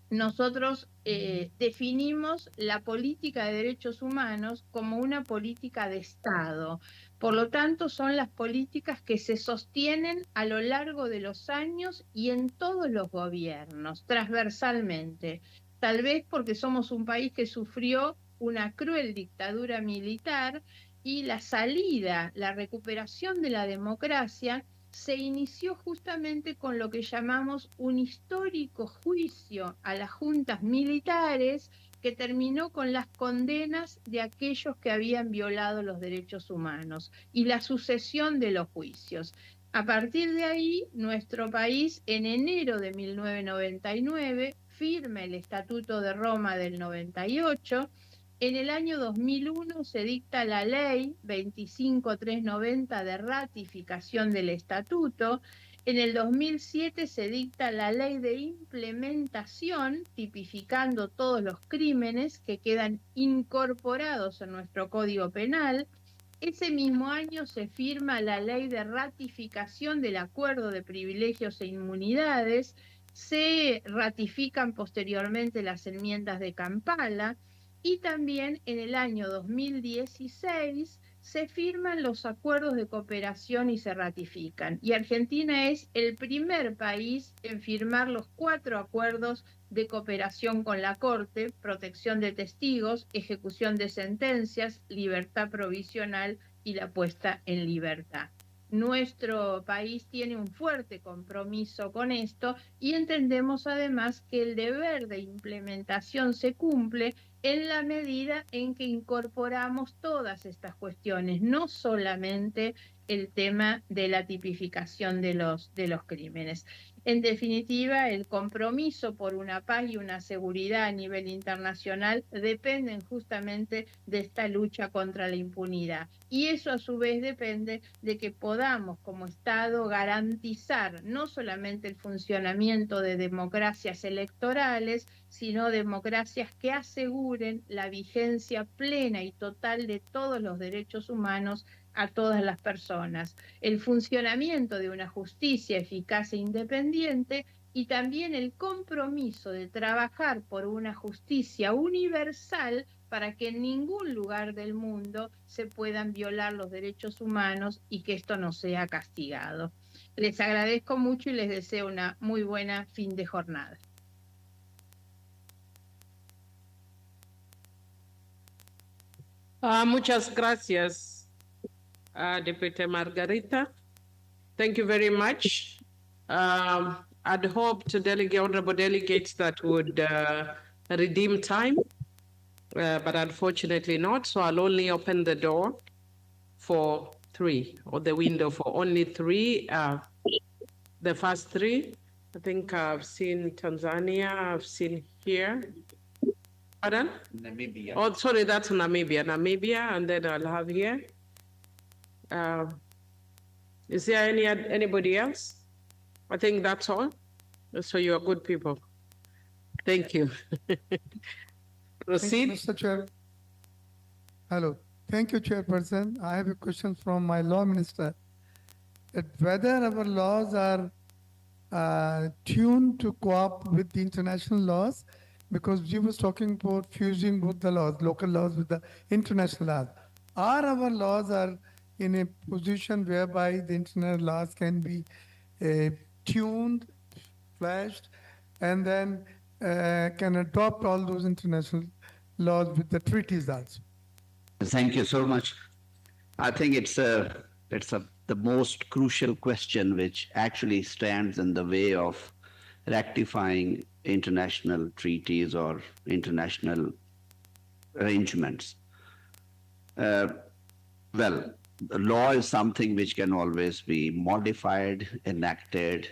nosotros definimos la política de derechos humanos como una política de Estado. Por lo tanto, son las políticas que se sostienen a lo largo de los años y en todos los gobiernos, transversalmente. Tal vez porque somos un país que sufrió una cruel dictadura militar y la salida, la recuperación de la democracia se inició justamente con lo que llamamos un histórico juicio a las juntas militares que terminó con las condenas de aquellos que habían violado los derechos humanos y la sucesión de los juicios. A partir de ahí, nuestro país en enero de 1999 firma el Estatuto de Roma del 98. En el año 2001 se dicta la ley 25390 de ratificación del estatuto. En el 2007 se dicta la ley de implementación, tipificando todos los crímenes que quedan incorporados en nuestro Código Penal. Ese mismo año se firma la ley de ratificación del Acuerdo de Privilegios e Inmunidades. Se ratifican posteriormente las enmiendas de Kampala. Y también en el año 2016 se firman los acuerdos de cooperación y se ratifican. Y Argentina es el primer país en firmar los 4 acuerdos de cooperación con la Corte: protección de testigos, ejecución de sentencias, libertad provisional y la puesta en libertad. Nuestro país tiene un fuerte compromiso con esto y entendemos además que el deber de implementación se cumple en la medida en que incorporamos todas estas cuestiones, no solamente el tema de la tipificación de los crímenes. En definitiva, el compromiso por una paz y una seguridad a nivel internacional dependen justamente de esta lucha contra la impunidad. Y eso a su vez depende de que podamos como Estado garantizar no solamente el funcionamiento de democracias electorales, sino democracias que aseguren la vigencia plena y total de todos los derechos humanos a todas las personas, el funcionamiento de una justicia eficaz e independiente y también el compromiso de trabajar por una justicia universal para que en ningún lugar del mundo se puedan violar los derechos humanos y que esto no sea castigado. Les agradezco mucho y les deseo una muy buena fin de jornada. Muchas gracias, Deputy Margarita. Thank you very much. I'd hope to delegate honorable delegates that would redeem time, but unfortunately not. So I'll only open the door for 3, or the window for only 3. The first 3, I think I've seen Tanzania, I've seen here. Pardon? Namibia. Oh, sorry, that's Namibia, and then I'll have here. Is there anybody else? I think that's all. So you're good people. Thank you. Proceed. Mr. Chair. Hello. Thank you, Chairperson. I have a question from my law minister. That whether our laws are tuned to co-op with the international laws, because we was talking about fusing both the laws, local laws with the international laws. Are our laws are in a position whereby the international laws can be tuned, flashed, and then can adopt all those international laws with the treaties also? Thank you so much. I think it's the most crucial question which actually stands in the way of rectifying international treaties or international arrangements. Well, the law is something which can always be modified, enacted,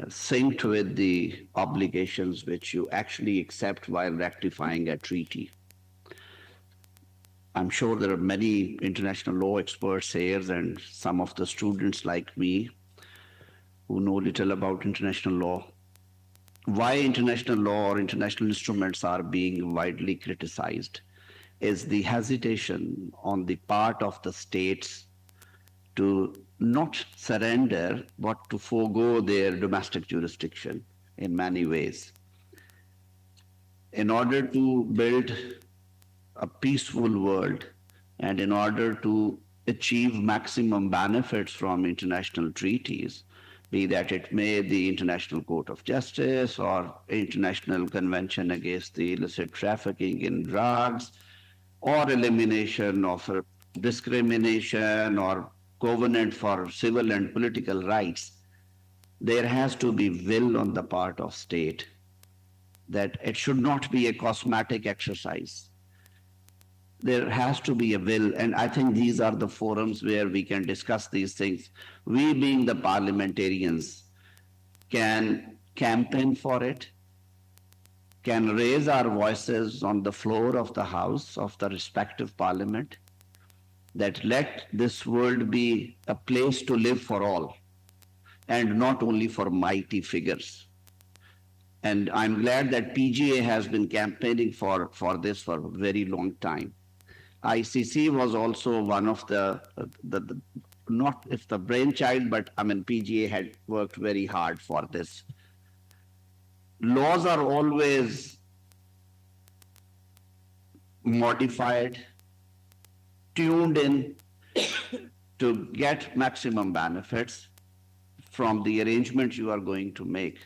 synced with the obligations which you actually accept while rectifying a treaty. I'm sure there are many international law experts here and some of the students like me who know little about international law. Why international law or international instruments are being widely criticized is the hesitation on the part of the states to not surrender, but to forego their domestic jurisdiction in many ways. In order to build a peaceful world and in order to achieve maximum benefits from international treaties, be that it may the International Court of Justice or International Convention Against the Illicit Trafficking in Drugs, or elimination of discrimination or covenant for civil and political rights, there has to be will on the part of state that it should not be a cosmetic exercise. There has to be a will, and I think these are the forums where we can discuss these things. We, being the parliamentarians, can campaign for it, can raise our voices on the floor of the House of the respective parliament, that let this world be a place to live for all, and not only for mighty figures. And I'm glad that PGA has been campaigning for this for a very long time. ICC was also one of the not if the brainchild, but I mean PGA had worked very hard for this. Laws are always modified, tuned in to get maximum benefits from the arrangements you are going to make.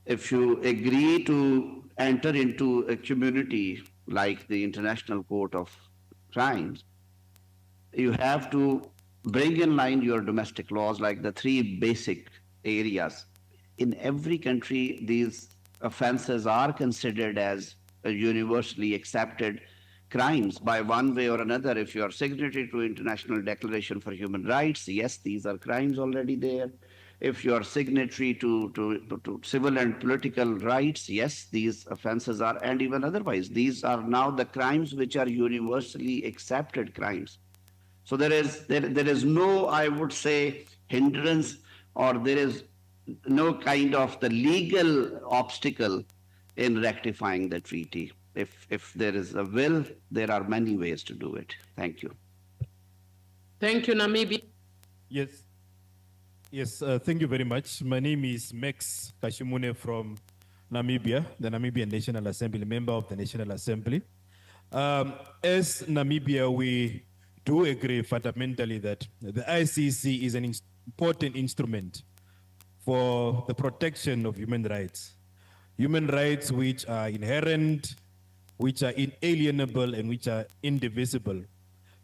If you agree to enter into a community like the International Court of Crimes, you have to bring in line your domestic laws, like the 3 basic areas. In every country, these offenses are considered as universally accepted crimes by one way or another. If you are signatory to International Declaration for Human Rights, yes, these are crimes already there. If you are signatory to civil and political rights, yes, these offenses are, and even otherwise, these are now the crimes which are universally accepted crimes. So there is no, I would say, hindrance, or there is no kind of the legal obstacle in rectifying the treaty. If there is a will, there are many ways to do it. Thank you. Thank you, Namibia. Yes. Yes, thank you very much. My name is Max Kashimune from Namibia, the Namibian National Assembly, member of the National Assembly. As Namibia, we do agree fundamentally that the ICC is an important instrument for the protection of human rights which are inherent, which are inalienable, and which are indivisible.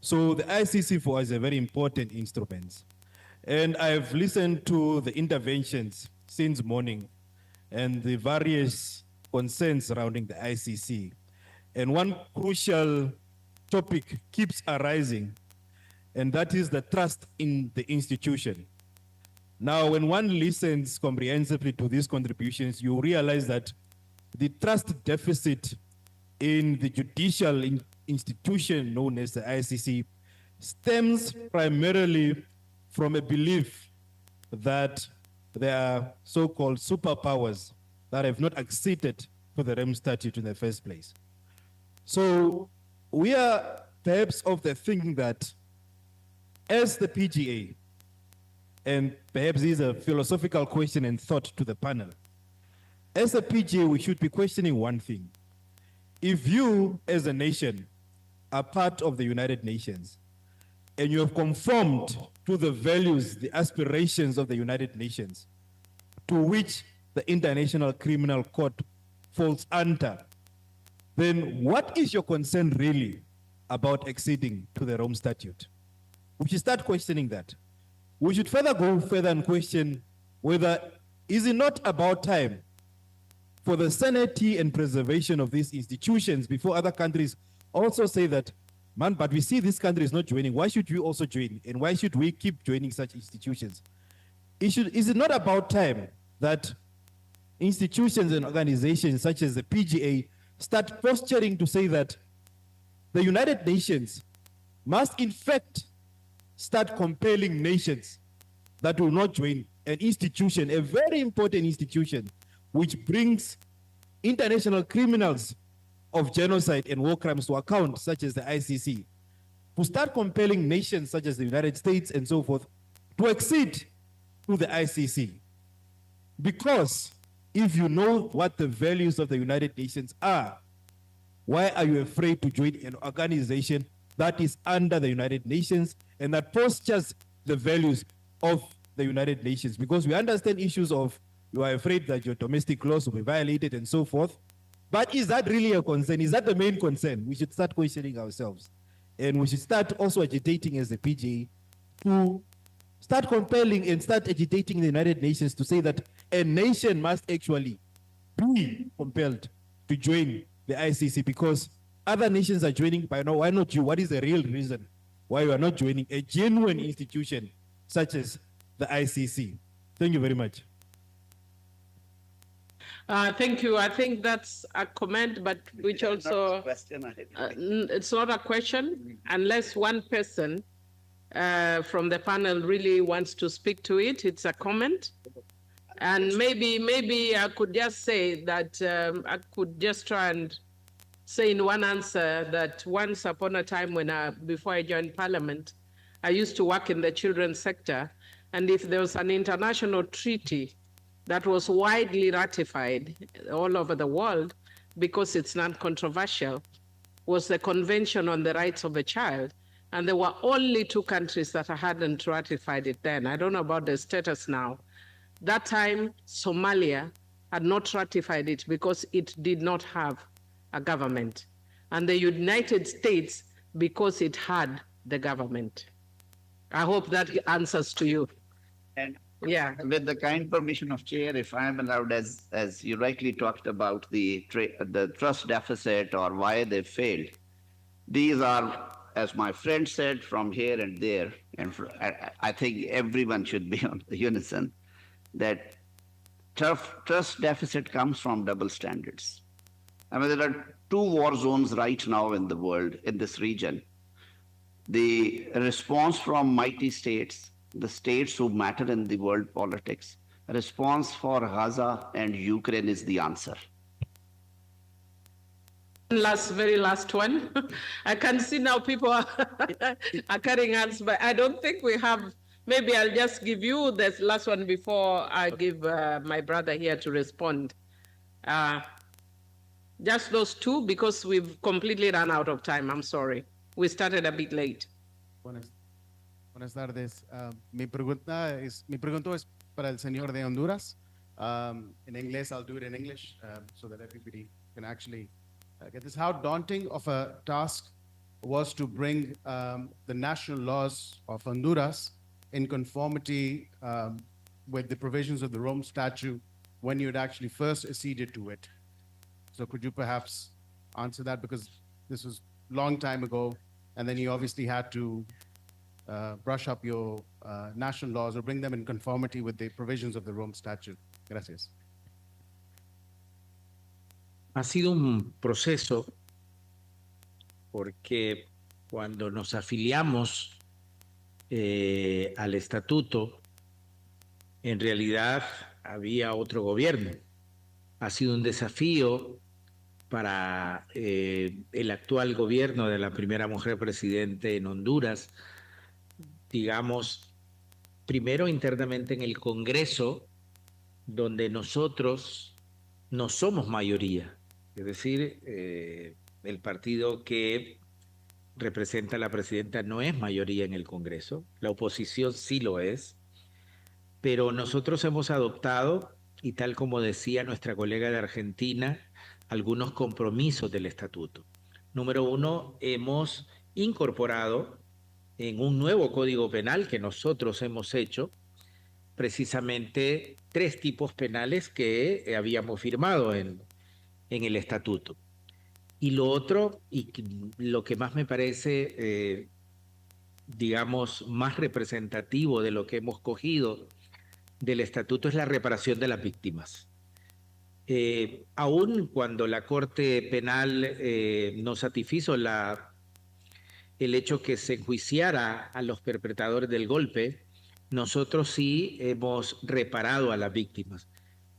So the ICC for us is a very important instrument. And I've listened to the interventions since morning and the various concerns surrounding the ICC. And one crucial topic keeps arising, and that is the trust in the institution. Now, when one listens comprehensively to these contributions, you realize that the trust deficit in the judicial institution known as the ICC stems primarily from a belief that there are so-called superpowers that have not acceded to the Rome Statute in the first place. So we are perhaps of the thinking that as the PGA, and perhaps this is a philosophical question and thought to the panel, as a PGA, we should be questioning one thing. If you, as a nation, are part of the United Nations, and you have conformed to the values, the aspirations of the United Nations, to which the International Criminal Court falls under, then what is your concern really about acceding to the Rome Statute? We should start questioning that. We should go further and question whether is it not about time for the sanity and preservation of these institutions before other countries also say that, man, but we see this country is not joining. Why should we also join? And why should we keep joining such institutions? Is it not about time that institutions and organizations such as the PGA start posturing to say that the United Nations must in fact start compelling nations that will not join an institution, a very important institution, which brings international criminals of genocide and war crimes to account, such as the ICC, to start compelling nations such as the United States and so forth to accede to the ICC. Because if you know what the values of the United Nations are, why are you afraid to join an organization that is under the United Nations and that postures the values of the United Nations? Because we understand issues of you are afraid that your domestic laws will be violated and so forth. But is that really a concern? Is that the main concern? We should start questioning ourselves. And we should start also agitating as the PGA to start compelling and start agitating the United Nations to say that a nation must actually be compelled to join the ICC because other nations are joining. By now, why not you? What is the real reason why you are not joining a genuine institution such as the ICC? Thank you very much. Thank you. I think that's a comment, but which also it's not a question unless one person from the panel really wants to speak to it. It's a comment, and maybe I could just say that I could just try and say in one answer that once upon a time before I joined Parliament, I used to work in the children's sector, and if there was an international treaty that was widely ratified all over the world because it's non-controversial, was the Convention on the Rights of a Child. And there were only 2 countries that hadn't ratified it then. I don't know about the status now. That time, Somalia had not ratified it because it did not have a government. And the United States because it had the government. I hope that answers to you. And yeah, with the kind permission of chair, if I am allowed, as you rightly talked about the trust deficit or why they failed, These are, as my friend said, from here and there, and I think everyone should be on unison, that trust deficit comes from double standards. I mean, there are two war zones right now in the world, in this region. The response from mighty states, the states who matter in the world politics, response for Gaza and Ukraine is the answer. Very last one. I can see now people are carrying hands, but I don't think we have. Maybe I'll just give you this last one before I give my brother here to respond. Just those two, because we've completely run out of time. I'm sorry. We started a bit late. Buenas tardes. Mi pregunta es para el señor de Honduras. In English, I'll do it in English so that everybody can actually get this. How daunting of a task was to bring the national laws of Honduras in conformity with the provisions of the Rome Statute when you had actually first acceded to it? So could you perhaps answer that? Because this was a long time ago, and then you obviously had to brush up your national laws or bring them in conformity with the provisions of the Rome Statute. Gracias. Ha sido un proceso porque cuando nos afiliamos al estatuto, en realidad había otro gobierno. Ha sido un desafío para el actual gobierno de la primera mujer presidente en Honduras, digamos, primero internamente en el Congreso, donde nosotros no somos mayoría. Es decir, el partido que representa a la presidenta no es mayoría en el Congreso, la oposición sí lo es, pero nosotros hemos adoptado, y tal como decía nuestra colega de Argentina, algunos compromisos del estatuto. Número uno, hemos incorporado en un nuevo código penal que nosotros hemos hecho, precisamente 3 tipos penales que habíamos firmado en el estatuto. Y lo otro, y lo que más me parece, digamos, más representativo de lo que hemos cogido del estatuto es la reparación de las víctimas. Aún cuando la Corte Penal no satisfizo el hecho que se enjuiciara a los perpetradores del golpe, nosotros sí hemos reparado a las víctimas.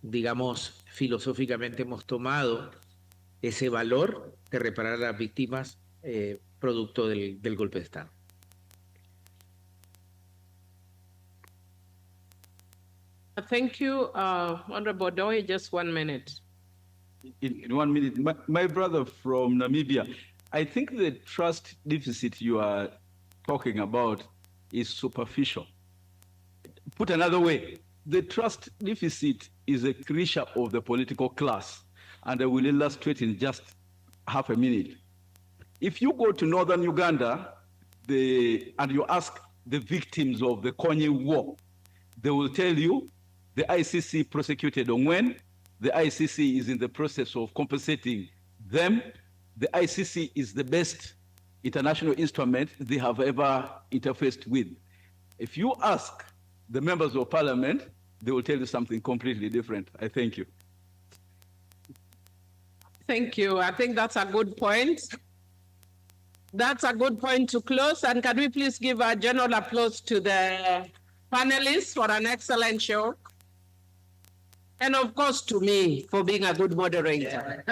Digamos, filosóficamente hemos tomado ese valor de reparar a las víctimas producto del golpe de Estado. Thank you, Honorable Doyle. Just 1 minute. In 1 minute, my brother from Namibia, I think the trust deficit you are talking about is superficial. Put another way, the trust deficit is a creature of the political class, and I will illustrate in just half a minute. If you go to northern Uganda and you ask the victims of the Konyi War, they will tell you the ICC prosecuted Ongwen, the ICC is in the process of compensating them. The ICC is the best international instrument they have ever interfaced with. If you ask the members of parliament, they will tell you something completely different. I thank you. Thank you. I think that's a good point. That's a good point to close. And can we please give a general applause to the panelists for an excellent show? And of course to me for being a good moderator.